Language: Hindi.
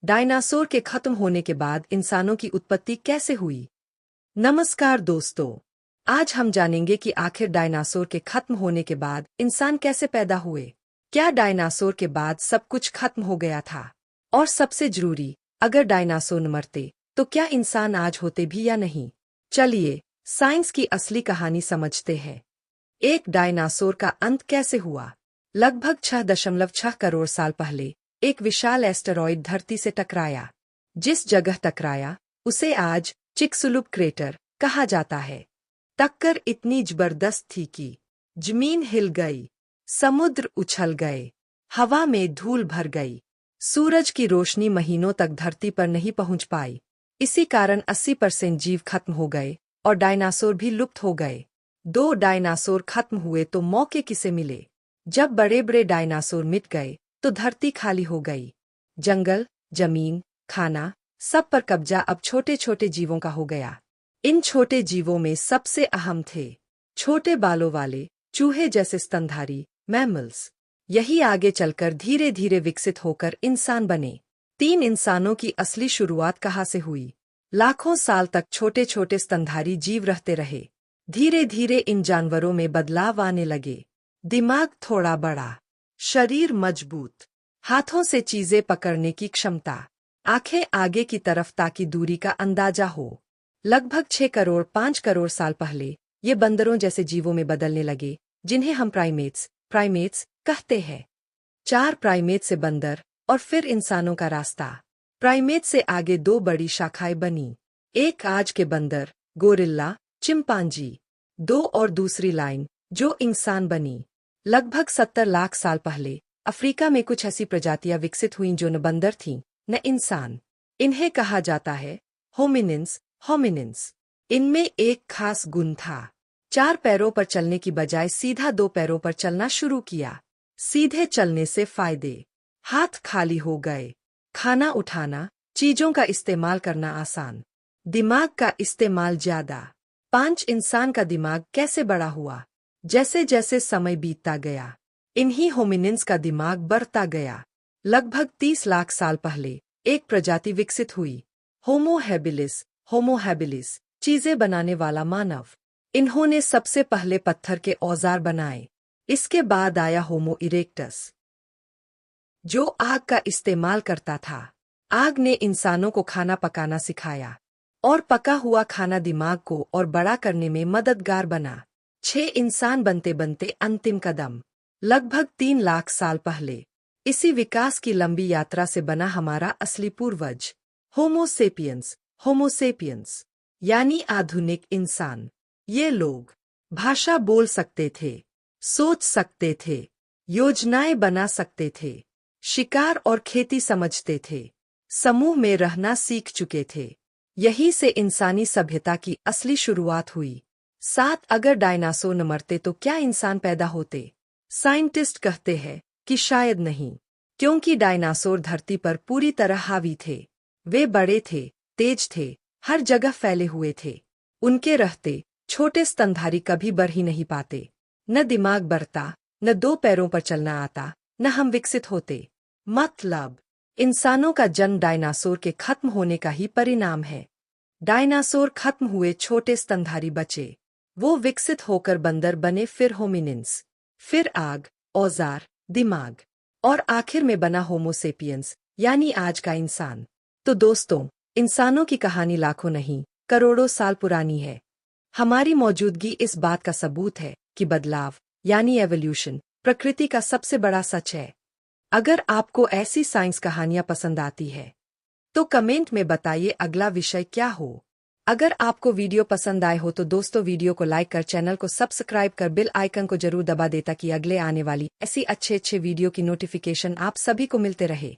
डायनासोर के खत्म होने के बाद इंसानों की उत्पत्ति कैसे हुई। नमस्कार दोस्तों, आज हम जानेंगे कि आखिर डायनासोर के खत्म होने के बाद इंसान कैसे पैदा हुए। क्या डायनासोर के बाद सब कुछ खत्म हो गया था? और सबसे जरूरी, अगर डायनासोर न मरते तो क्या इंसान आज होते भी या नहीं? चलिए साइंस की असली कहानी समझते हैं। एक डायनासोर का अंत कैसे हुआ? लगभग 6.6 करोड़ साल पहले एक विशाल एस्टेरॉयड धरती से टकराया। जिस जगह टकराया उसे आज चिकसुलुप क्रेटर कहा जाता है। टक्कर इतनी जबरदस्त थी कि जमीन हिल गई, समुद्र उछल गए, हवा में धूल भर गई, सूरज की रोशनी महीनों तक धरती पर नहीं पहुंच पाई। इसी कारण 80% जीव खत्म हो गए और डायनासोर भी लुप्त हो गए। दो डायनासोर खत्म हुए तो मौके किसे मिले? जब बड़े बड़े डायनासोर मिट गए तो धरती खाली हो गई। जंगल, जमीन, खाना, सब पर कब्जा अब छोटे छोटे जीवों का हो गया। इन छोटे जीवों में सबसे अहम थे छोटे बालों वाले चूहे जैसे स्तनधारी मैमल्स। यही आगे चलकर धीरे धीरे विकसित होकर इंसान बने। 3 इंसानों की असली शुरुआत कहाँ से हुई? लाखों साल तक छोटे छोटे स्तनधारी जीव रहते रहे। धीरे धीरे इन जानवरों में बदलाव आने लगे। दिमाग थोड़ा बड़ा, शरीर मजबूत, हाथों से चीजें पकड़ने की क्षमता, आंखें आगे की तरफ ताकि दूरी का अंदाजा हो। लगभग 6 करोड़ 5 करोड़ साल पहले ये बंदरों जैसे जीवों में बदलने लगे, जिन्हें हम प्राइमेट्स कहते हैं। 4 प्राइमेट से बंदर और फिर इंसानों का रास्ता। प्राइमेट से आगे 2 बड़ी शाखाएं बनी। एक आज के बंदर, गोरिल्ला, चिंपांजी। 2 और दूसरी लाइन जो इंसान बनी। लगभग 70 लाख साल पहले अफ्रीका में कुछ ऐसी प्रजातियां विकसित हुईं जो न बंदर थीं न इंसान। इन्हें कहा जाता है होमिनिन्स। इनमें एक खास गुण था। 4 पैरों पर चलने की बजाय सीधा 2 पैरों पर चलना शुरू किया। सीधे चलने से फायदे, हाथ खाली हो गए, खाना उठाना, चीजों का इस्तेमाल करना आसान, दिमाग का इस्तेमाल ज्यादा। 5 इंसान का दिमाग कैसे बड़ा हुआ? जैसे जैसे समय बीतता गया इन्हीं होमिनिन्स का दिमाग बढ़ता गया। लगभग 30 लाख साल पहले एक प्रजाति विकसित हुई, होमो हैबिलिस, चीजें बनाने वाला मानव। इन्होंने सबसे पहले पत्थर के औजार बनाए। इसके बाद आया होमो इरेक्टस, जो आग का इस्तेमाल करता था। आग ने इंसानों को खाना पकाना सिखाया और पका हुआ खाना दिमाग को और बड़ा करने में मददगार बना। 6 इंसान बनते बनते अंतिम कदम, लगभग 3 लाख साल पहले। इसी विकास की लंबी यात्रा से बना हमारा असली पूर्वज, होमोसेपियंस, यानी आधुनिक इंसान। ये लोग भाषा बोल सकते थे, सोच सकते थे, योजनाएं बना सकते थे, शिकार और खेती समझते थे, समूह में रहना सीख चुके थे। यहीं से इंसानी सभ्यता की असली शुरुआत हुई। 7 अगर डायनासोर न मरते तो क्या इंसान पैदा होते? साइंटिस्ट कहते हैं कि शायद नहीं, क्योंकि डायनासोर धरती पर पूरी तरह हावी थे। वे बड़े थे, तेज थे, हर जगह फैले हुए थे। उनके रहते छोटे स्तनधारी कभी बढ़ ही नहीं पाते। न दिमाग बढ़ता, न 2 पैरों पर चलना आता, न हम विकसित होते। मतलब इंसानों का जन्म डायनासोर के खत्म होने का ही परिणाम है। डायनासोर खत्म हुए, छोटे स्तनधारी बचे। वो विकसित होकर बंदर बने, फिर होमिनिन्स, फिर आग, औजार, दिमाग, और आखिर में बना होमोसेपियंस, यानी आज का इंसान। तो दोस्तों, इंसानों की कहानी लाखों नहीं करोड़ों साल पुरानी है। हमारी मौजूदगी इस बात का सबूत है कि बदलाव यानी एवोल्यूशन प्रकृति का सबसे बड़ा सच है। अगर आपको ऐसी साइंस कहानियां पसंद आती है तो कमेंट में बताइए अगला विषय क्या हो। अगर आपको वीडियो पसंद आए हो तो दोस्तों वीडियो को लाइक कर, चैनल को सब्सक्राइब कर, बेल आइकन को जरूर दबा दे ताकि अगले आने वाली ऐसी अच्छे वीडियो की नोटिफिकेशन आप सभी को मिलते रहे।